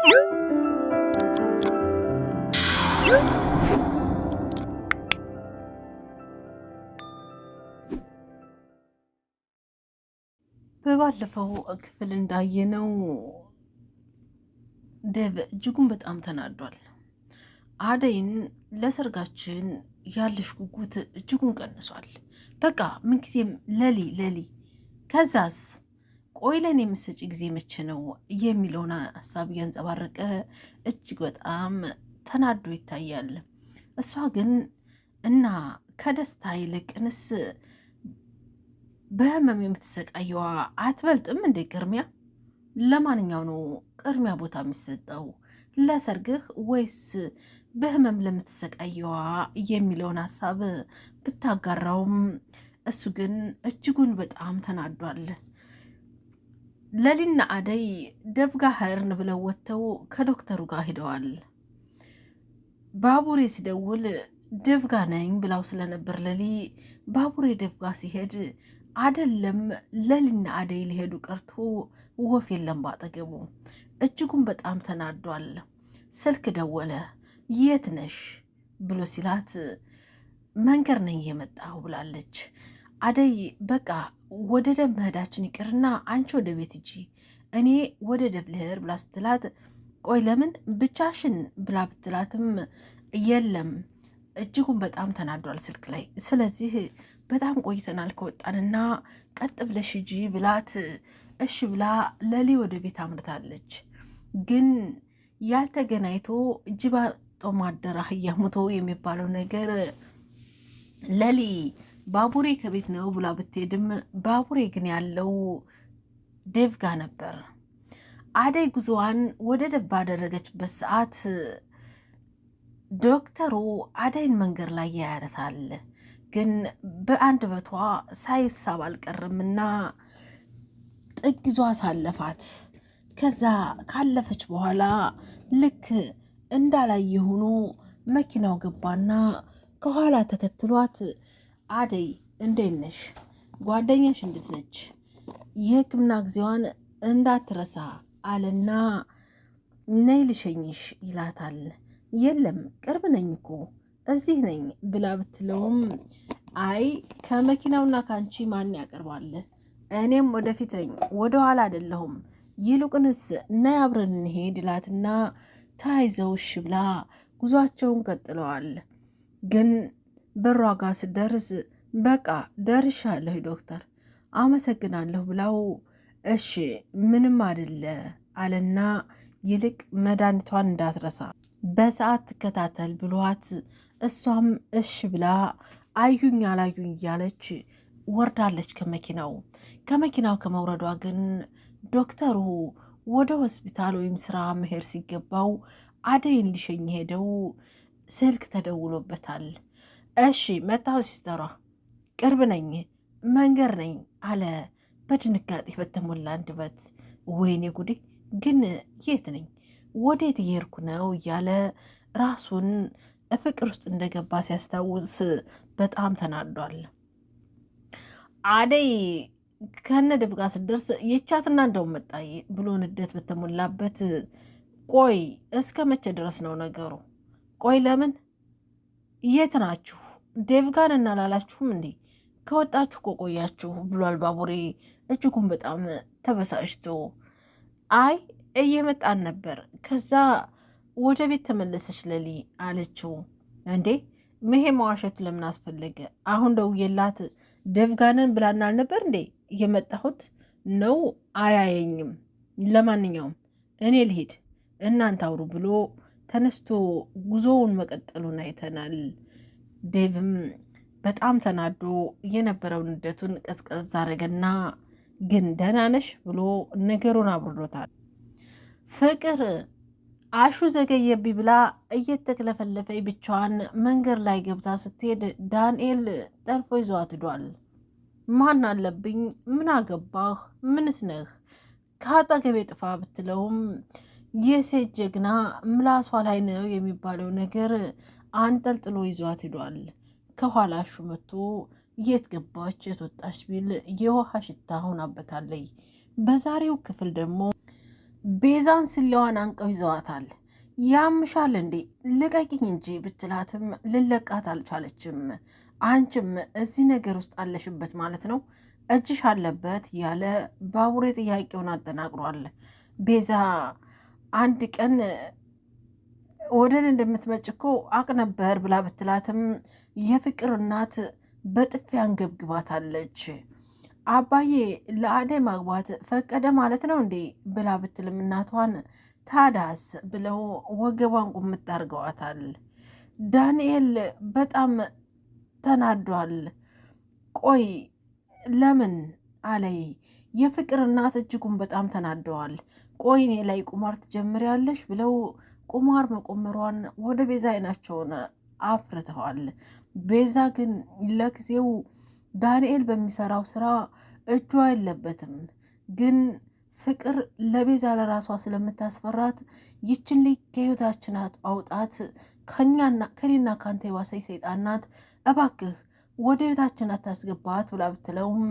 በባለፈው ክፍል እንዳየነው ዴቭ እጅጉን በጣም ተናዷል። አደይን ለሰርጋችን ያለሽ ጉጉት እጅጉን ቀንሷል። በቃ ምንጊዜም ለሊ ከዛስ ቆይ ለኔ የምትሰጪ ጊዜ መቼ ነው የሚለውን ሀሳብ እያንጸባረቀ እጅግ በጣም ተናዶ ይታያል። እሷ ግን እና ከደስታ ይልቅንስ በህመም የምትሰቃየዋ አትበልጥም እንዴ? ቅድሚያ ለማንኛው ነው ቅድሚያ ቦታ የሚሰጠው? ለሰርግህ ወይስ በህመም ለምትሰቃየዋ የሚለውን ሀሳብ ብታጋራውም እሱ ግን እጅጉን በጣም ተናዷል። ለሊና አደይ ደብጋ ሄርን ብለው ወጥተው ከዶክተሩ ጋር ሂደዋል። ባቡሬ ሲደውል ደብጋ ነኝ ብላው ስለነበር ለሊ ባቡሬ ደብጋ ሲሄድ አደለም ለሊና አደይ ሊሄዱ ቀርቶ ወፍ የለም ባጠገቡ። እጅጉን በጣም ተናዷል። ስልክ ደወለ። የት ነሽ ብሎ ሲላት መንገድ ነኝ የመጣሁ ብላለች። አደይ በቃ ወደ ደብ መሄዳችን ይቅርና አንቺ ወደ ቤት እጂ እኔ ወደ ደብ ልሄድ ብላ ስትላት ቆይ ለምን ብቻሽን ብላ ብትላትም የለም እጅጉን በጣም ተናዷል ስልክ ላይ። ስለዚህ በጣም ቆይተናል ከወጣንና ቀጥ ብለሽ ሂጂ ብላት እሺ ብላ ለሊ ወደ ቤት አምርታለች። ግን ያልተገናኝቶ ጅባ ጦማደር አህያ ሙቶ የሚባለው ነገር ለሊ ባቡሬ ከቤት ነው ብላ ብትሄድም ባቡሬ ግን ያለው ዴቭ ጋ ነበር። አደይ ጉዞዋን ወደ ደብ ባደረገችበት ሰዓት ዶክተሩ አደይን መንገድ ላይ ያያታል። ግን በአንድ በቷ ሳይሳብ አልቀርምና ጥግዟ ሳለፋት። ከዛ ካለፈች በኋላ ልክ እንዳላየ ሆኖ መኪናው ገባና ከኋላ ተከትሏት አደይ እንዴት ነሽ? ጓደኛሽ እንዴት ነች? የሕክምና ጊዜዋን እንዳትረሳ አለና ነይ ልሸኝሽ ይላታል። የለም ቅርብ ነኝ እኮ እዚህ ነኝ ብላ ብትለውም አይ ከመኪናውና ከአንቺ ማን ያቀርባል? እኔም ወደፊት ነኝ ወደኋላ አይደለሁም። ይልቁንስ ነይ አብረን እንሄድ ይላትና ተያይዘውሽ ብላ ጉዟቸውን ቀጥለዋል። ግን በሯ ጋር ስደርስ በቃ ደርሻለሁ ዶክተር አመሰግናለሁ ብላው እሺ ምንም አይደለ አለና ይልቅ መድኃኒቷን እንዳትረሳ በሰዓት ትከታተል ብሏት እሷም እሺ ብላ አዩኝ አላዩኝ እያለች ወርዳለች ከመኪናው ከመውረዷ ግን ዶክተሩ ወደ ሆስፒታል ወይም ስራ መሄድ ሲገባው አደይን ሊሸኝ ሄደው ስልክ ተደውሎበታል። እሺ መጣሁ ሲስተሯ ቅርብ ነኝ መንገድ ነኝ አለ በድንጋጤ በተሞላ አንደበት። ወይኔ ጉዴ ግን የት ነኝ ወዴት እየሄድኩ ነው እያለ ራሱን ፍቅር ውስጥ እንደገባ ሲያስታውስ በጣም ተናዷል። አደይ ከነደብ ጋር ስትደርስ የቻትና እንደው መጣይ ብሎ ንዴት በተሞላበት ቆይ እስከ መቼ ድረስ ነው ነገሩ? ቆይ ለምን የት ናችሁ? ዴቭ ጋር እናላላችሁም እንዴ? ከወጣችሁ ቆያችሁ ብሏል ባቡሬ እጅጉን በጣም ተበሳጭቶ። አይ እየመጣን ነበር፣ ከዛ ወደ ቤት ተመለሰች ለሊ አለችው። እንዴ መሄ መዋሸቱ ለምን አስፈለገ? አሁን ደውዬላት ዴቭ ጋር ነን ብላናል ነበር እንዴ? እየመጣሁት ነው አያየኝም። ለማንኛውም እኔ ልሄድ እናንተ አውሩ ብሎ ተነስቶ ጉዞውን መቀጠሉን አይተናል። ዴቭም በጣም ተናዶ የነበረውን ንዴቱን ቀዝቀዝ አደረገና ግን ደህና ነሽ ብሎ ነገሩን አብርዶታል። ፍቅር አሹ ዘገየብኝ ብላ እየተክለፈለፈኝ ብቻዋን መንገድ ላይ ገብታ ስትሄድ ዳንኤል ጠልፎ ይዟት ሄዷል። ማን አለብኝ ምን አገባህ ምንስ ነህ ከአጠገቤ ጥፋ ብትለውም የሴት ጀግና ምላሷ ላይ ነው የሚባለው ነገር አንጠልጥሎ ይዟት ሄዷል። ከኋላ አሹ መጥቶ የት ገባች የት ወጣች ቢል የውሃ ሽታ ሆናበታለይ። በዛሬው ክፍል ደግሞ ቤዛን ስለዋን አንቀው ይዘዋታል። ያምሻል እንዴ ልቀቂኝ እንጂ ብትላትም ልለቃት አልቻለችም። አንቺም እዚህ ነገር ውስጥ አለሽበት ማለት ነው፣ እጅሽ አለበት ያለ ባቡሬ ጥያቄውን አጠናቅሯል። ቤዛ አንድ ቀን ወደን እንደምትመጭ እኮ አቅ ነበር ብላ ብትላትም የፍቅር እናት በጥፊ አንገብግባታለች። አባዬ ለአደይ ማግባት ፈቀደ ማለት ነው እንዴ ብላ ብትልም እናቷን ታዳስ ብለው ወገቧን ቁምጥ አድርገዋታል። ዳንኤል በጣም ተናዷል። ቆይ ለምን አለይ የፍቅር እናት እጅጉን በጣም ተናደዋል። ቆይ እኔ ላይ ቁማር ትጀምሪያለሽ ብለው ቁማር መቆመሯን ወደ ቤዛ አይናቸውን አፍርተዋል። ቤዛ ግን ለጊዜው ዳንኤል በሚሰራው ስራ እጇ የለበትም። ግን ፍቅር ለቤዛ ለራሷ ስለምታስፈራት ይችን ልጅ ከህይወታችን አውጣት፣ ከኔና ካንተ የባሰይ ሰይጣን ናት፣ እባክህ ወደ ህይወታችን አታስገባት ብላ ብትለውም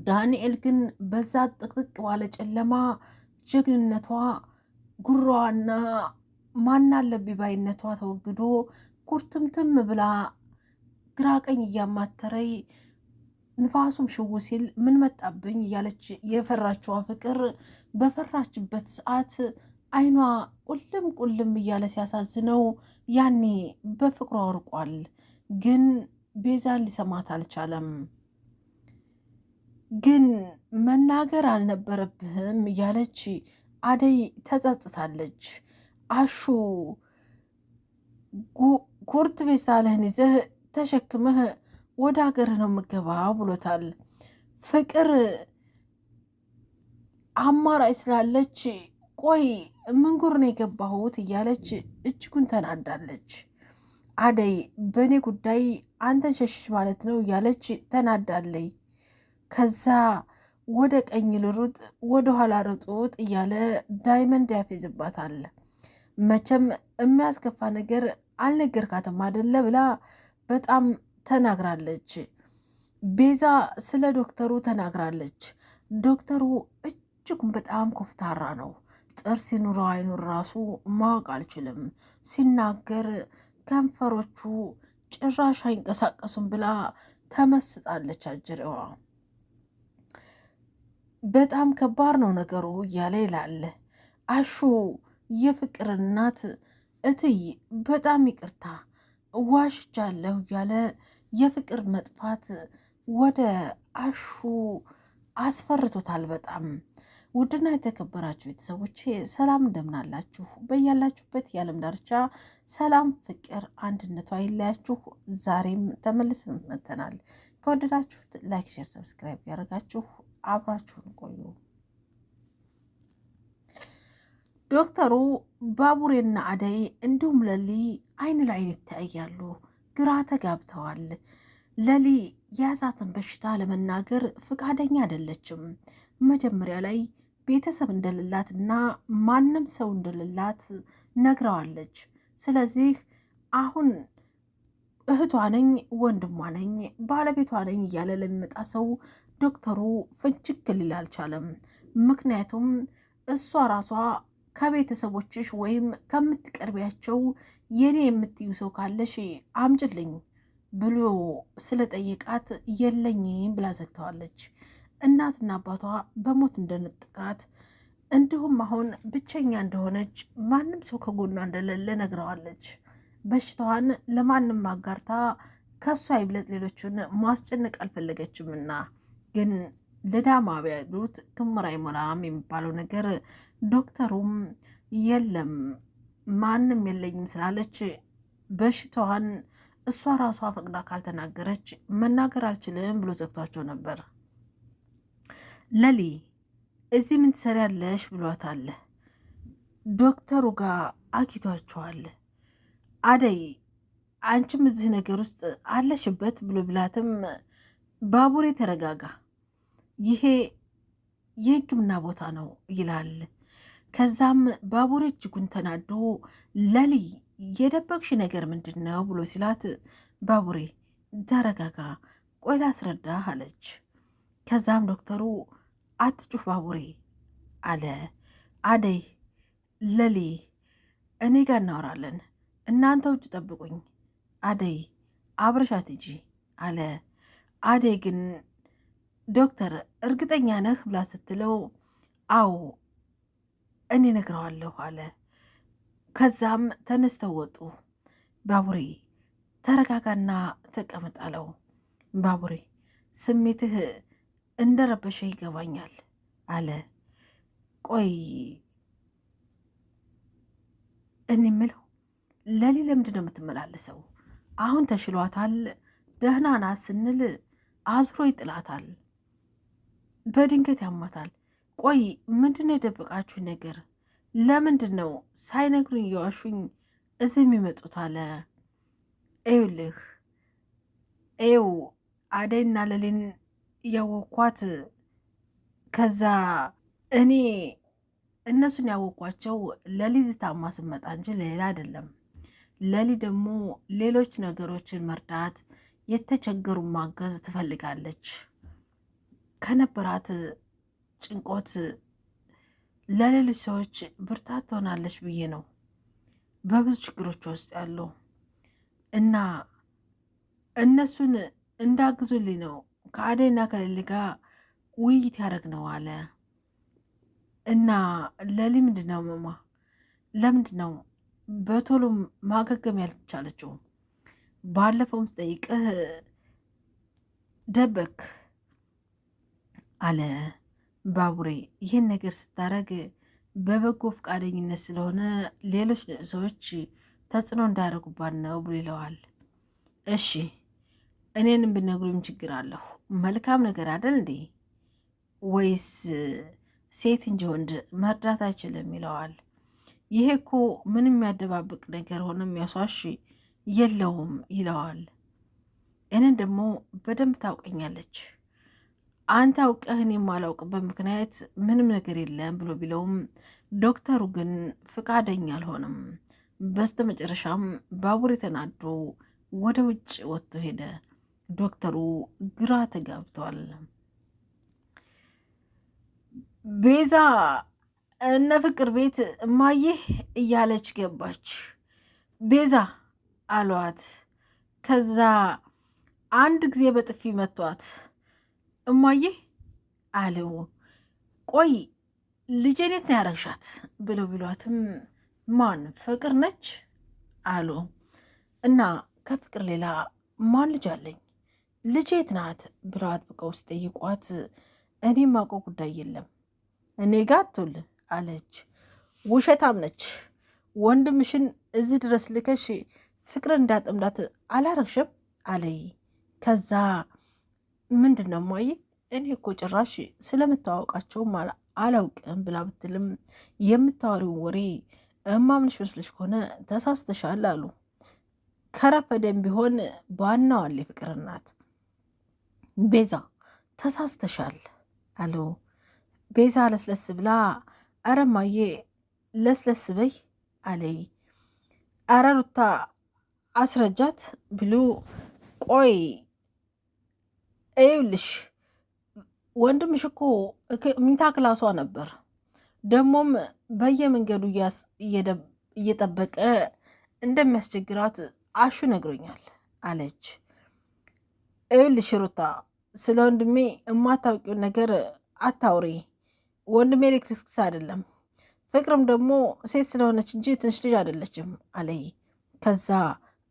ዳንኤል ግን በዛ ጥቅጥቅ ባለ ጨለማ ጀግንነቷ ጉሯዋና ማናለብኝ ባይነቷ ተወግዶ ኩርትምትም ብላ ግራ ቀኝ እያማተረይ ንፋሱም ሽው ሲል ምን መጣብኝ እያለች የፈራችዋ ፍቅር በፈራችበት ሰዓት አይኗ ቁልም ቁልም እያለ ሲያሳዝነው ያኔ በፍቅሯ ወርቋል። ግን ቤዛን ሊሰማት አልቻለም። ግን መናገር አልነበረብህም እያለች አደይ ተጸጽታለች። አሹ ኩርት ፌስታልህን ይዘህ ተሸክመህ ወደ ሀገር ነው የምገባው ብሎታል። ፍቅር አማራጭ ስላለች ቆይ ምንጉር ነው የገባሁት እያለች እጅጉን ተናዳለች። አደይ በእኔ ጉዳይ አንተን ሸሽሽ ማለት ነው እያለች ተናዳለይ። ከዛ ወደ ቀኝ ልሩጥ ወደ ኋላ ርጡጥ እያለ ዳይመንድ ያፌዝባታል። መቼም የሚያስከፋ ነገር አልነገርካትም አደለ ብላ በጣም ተናግራለች። ቤዛ ስለ ዶክተሩ ተናግራለች። ዶክተሩ እጅጉን በጣም ኮፍታራ ነው። ጥርስ ይኑረው አይኑር ራሱ ማወቅ አልችልም። ሲናገር ከንፈሮቹ ጭራሽ አይንቀሳቀሱም ብላ ተመስጣለች። አጅሬዋ በጣም ከባድ ነው ነገሩ እያለ ይላል አሹ። የፍቅር እናት እትይ በጣም ይቅርታ ዋሽቻለሁ እያለ የፍቅር መጥፋት ወደ አሹ አስፈርቶታል በጣም። ውድና የተከበራችሁ ቤተሰቦች ሰላም እንደምናላችሁ፣ በያላችሁበት የዓለም ዳርቻ ሰላም፣ ፍቅር፣ አንድነቷ አይለያችሁ። ዛሬም ተመልሰን መጥተናል። ከወደዳችሁት ላይክ፣ ሼር፣ ሰብስክራይብ ያደርጋችሁ አብራችሁን ቆዩ። ዶክተሩ ባቡሬና አደይ እንዲሁም ለሊ አይን ለአይን ይተያያሉ። ግራ ተጋብተዋል። ለሊ የያዛትን በሽታ ለመናገር ፈቃደኛ አይደለችም። መጀመሪያ ላይ ቤተሰብ እንደሌላትና ማንም ሰው እንደሌላት ነግረዋለች። ስለዚህ አሁን እህቷ ነኝ፣ ወንድሟ ነኝ፣ ባለቤቷ ነኝ እያለ ለሚመጣ ሰው ዶክተሩ ፍንጭክ ሊል አልቻለም። ምክንያቱም እሷ ራሷ ከቤተሰቦችሽ ወይም ከምትቀርቢያቸው የኔ የምትዩ ሰው ካለሽ አምጭልኝ ብሎ ስለጠየቃት የለኝም ብላ ዘግተዋለች። እናትና አባቷ በሞት እንደነጠቃት እንዲሁም አሁን ብቸኛ እንደሆነች ማንም ሰው ከጎኗ እንደሌለ ነግረዋለች። በሽታዋን ለማንም አጋርታ ከሷ ይብለጥ ሌሎቹን ማስጨነቅ አልፈለገችምና ግን ልዳማ ቢያሉት ክምር አይሞላም የሚባለው ነገር ዶክተሩም የለም ማንም የለኝም ስላለች በሽታዋን እሷ ራሷ ፈቅዳ ካልተናገረች መናገር አልችልም ብሎ ዘግቷቸው ነበር። ለሊ እዚህ ምን ትሰሪያለሽ ብሏታል። ዶክተሩ ጋር አግኝቷቸዋል። አደይ አንቺም እዚህ ነገር ውስጥ አለሽበት ብሎ ብላትም ባቡሬ ተረጋጋ፣ ይሄ የሕክምና ቦታ ነው ይላል። ከዛም ባቡሬ እጅጉን ተናዶ ለሊ የደበቅሽ ነገር ምንድን ነው ብሎ ሲላት ባቡሬ ተረጋጋ፣ ቆይ ላስረዳህ አለች። ከዛም ዶክተሩ አትጩህ ባቡሬ አለ። አደይ ለሊ እኔ ጋር እናወራለን፣ እናንተ ውጭ ጠብቁኝ፣ አደይ አብረሻት ሂጂ አለ። አደይ ግን ዶክተር እርግጠኛ ነህ ብላ ስትለው አዎ እኔ ነግረዋለሁ አለ። ከዛም ተነስተው ወጡ። ባቡሬ ተረጋጋና ተቀመጥ አለው። ባቡሬ ስሜትህ እንደረበሸ ይገባኛል አለ። ቆይ እኔ የምለው ለሊ ለምንድን ነው የምትመላለሰው? አሁን ተሽሏታል፣ ደህና ናት ስንል አዝሮ ይጥላታል፣ በድንገት ያማታል። ቆይ ምንድን ነው የደበቃችሁ ነገር? ለምንድን ነው ሳይነግሩኝ እየዋሹኝ እዚህ የሚመጡት አለ። ይኸውልህ ይኸው አደይና ለሊን ያወኳት ከዛ እኔ እነሱን ያወኳቸው ለሊ ዝታማ ስመጣ እንጂ ሌላ አይደለም። ለሊ ደግሞ ሌሎች ነገሮችን መርዳት፣ የተቸገሩ ማገዝ ትፈልጋለች። ከነበራት ጭንቆት ለሌሎች ሰዎች ብርታት ትሆናለች ብዬ ነው በብዙ ችግሮች ውስጥ ያለው እና እነሱን እንዳግዙልኝ ነው ከአደይና ከሌሊ ጋር ውይይት ያደረግ ነው አለ። እና ለሊ ምንድን ነው መማ ለምንድን ነው በቶሎ ማገገም ያልቻለችው? ባለፈውም ስጠይቅህ ደበክ አለ ባቡሬ። ይህን ነገር ስታረግ በበጎ ፈቃደኝነት ስለሆነ ሌሎች ሰዎች ተጽዕኖ እንዳያደርጉባት ነው ብሎ ይለዋል። እሺ እኔንም ብነግሩኝ ችግር አለሁ? መልካም ነገር አይደል እንዴ? ወይስ ሴት እንጂ ወንድ መርዳት አይችልም ይለዋል። ይሄ እኮ ምንም የሚያደባብቅ ነገር ሆነ የሚያሷሽ የለውም ይለዋል። እኔን ደግሞ በደንብ ታውቀኛለች፣ አንተ አውቀህ እኔ የማላውቅበት ምክንያት ምንም ነገር የለም ብሎ ቢለውም ዶክተሩ ግን ፍቃደኛ አልሆነም። በስተ መጨረሻም ባቡሬ ተናዶ ወደ ውጭ ወጥቶ ሄደ። ዶክተሩ ግራ ተጋብቷል። ቤዛ እነ ፍቅር ቤት እማዬ እያለች ገባች። ቤዛ አሏት። ከዛ አንድ ጊዜ በጥፊ መቷት። እማዬ አለው። ቆይ ልጄን የት ነው ያረግሻት ብለው ቢሏትም ማን ፍቅር ነች አሉ። እና ከፍቅር ሌላ ማን ልጅ አለኝ? ልጄ የት ናት ብለው አጥብቀው ሲጠይቋት እኔ ማውቀው ጉዳይ የለም እኔ ጋር አትውል አለች። ውሸታም ነች። ወንድምሽን እዚህ ድረስ ልከሽ ፍቅር እንዳጠምዳት አላረግሽም አለይ። ከዛ ምንድን ነው እማዬ እኔ እኮ ጭራሽ ስለምታዋወቃቸውም አላውቅም ብላ ብትልም የምታወሪውን ወሬ እማምንሽ መስለሽ ከሆነ ተሳስተሻል አሉ። ከረፈደም ቢሆን ባናዋል የፍቅር እናት ቤዛ ተሳስተሻል አሉ። ቤዛ ለስለስ ብላ አረ እማዬ ለስለስ በይ አለይ። አረ ሩታ አስረጃት ብሎ ቆይ ይኸውልሽ ወንድምሽ እኮ ሚታ ክላሷ ነበር፣ ደግሞም በየመንገዱ እየጠበቀ እንደሚያስቸግራት አሹ ነግሮኛል አለች። ይኸውልሽ ሩታ ስለ ወንድሜ የማታውቂውን ነገር አታውሪ። ወንድሜ ኤሌክትሪክስ አይደለም፣ ፍቅርም ደግሞ ሴት ስለሆነች እንጂ ትንሽ ልጅ አይደለችም አለይ። ከዛ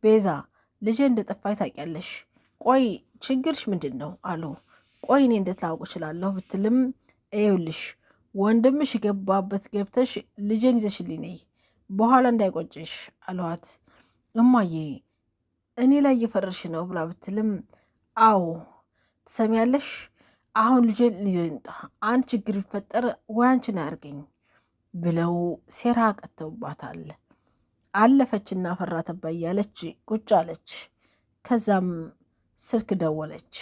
ቤዛ ልጄ እንደጠፋኝ ታውቂያለሽ፣ ቆይ ችግርሽ ምንድን ነው አሉ። ቆይ እኔ እንዴት ላውቅ እችላለሁ ብትልም ይኸውልሽ ወንድምሽ የገባበት ገብተሽ ልጄን ይዘሽልኝ ነይ በኋላ እንዳይቆጭሽ አለዋት። እማዬ እኔ ላይ እየፈረሽ ነው ብላ ብትልም አዎ ትሰሚያለሽ፣ አሁን ልጄን ይንጣ አንድ ችግር ቢፈጠር ወይ አንቺን አያርገኝ ብለው ሴራ ቀተውባታል። አለፈችና ፈራ ተባ እያለች ቁጭ አለች። ከዛም ስልክ ደወለች።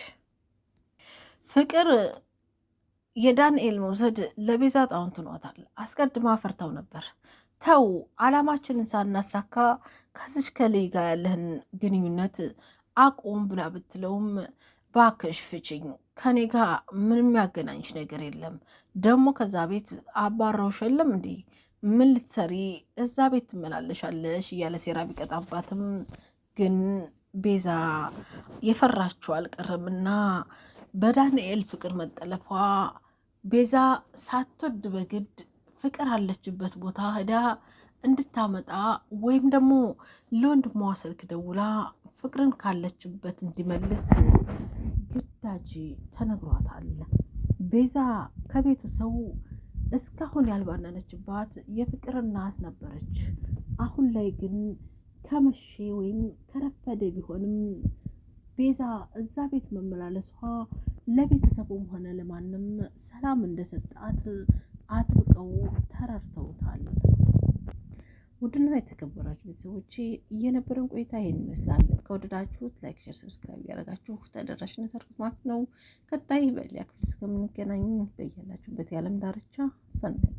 ፍቅር የዳንኤል መውሰድ ለቤዛ ጣውንት ሆኗታል። አስቀድማ ፈርተው ነበር። ተው አላማችንን ሳናሳካ ከዚች ከልይ ጋር ያለህን ግንኙነት አቁም ብላ ብትለውም ባክሽ ፍችኝ፣ ከኔ ጋር ምንም ያገናኝሽ ነገር የለም። ደግሞ ከዛ ቤት አባረውሽ የለም እንዴ? ምን ልትሰሪ እዛ ቤት ትመላለሻለሽ? እያለ ሴራ ቢቀጣባትም ግን ቤዛ የፈራችው አልቀረምና በዳንኤል ፍቅር መጠለፏ ቤዛ ሳትወድ በግድ ፍቅር አለችበት ቦታ ሄዳ እንድታመጣ ወይም ደግሞ ለወንድሟ ስልክ ደውላ ፍቅርን ካለችበት እንዲመልስ ግዳጅ ተነግሯታል። ቤዛ ከቤቱ ሰው እስካሁን ያልባነነችባት የፍቅር እናት ነበረች። አሁን ላይ ግን ከመቼ ወይም ከረፈደ ቢሆንም ቤዛ እዛ ቤት መመላለሷ ለቤተሰቡም ሆነ ለማንም ሰላም እንደሰጣት አጥብቀው ተረድተውታል። ውድና የተከበራችሁ ቤተሰቦቼ እየነበረን ቆይታ ይሄን ይመስላል። ከወደዳችሁት ላይክ፣ ሼር፣ ሰብስክራይብ ያደረጋችሁ ተደራሽነት አድርጉ ማለት ነው። ቀጣይ በሌላ ክፍል እስከምንገናኝ በያላችሁበት የዓለም ዳርቻ ሰናይ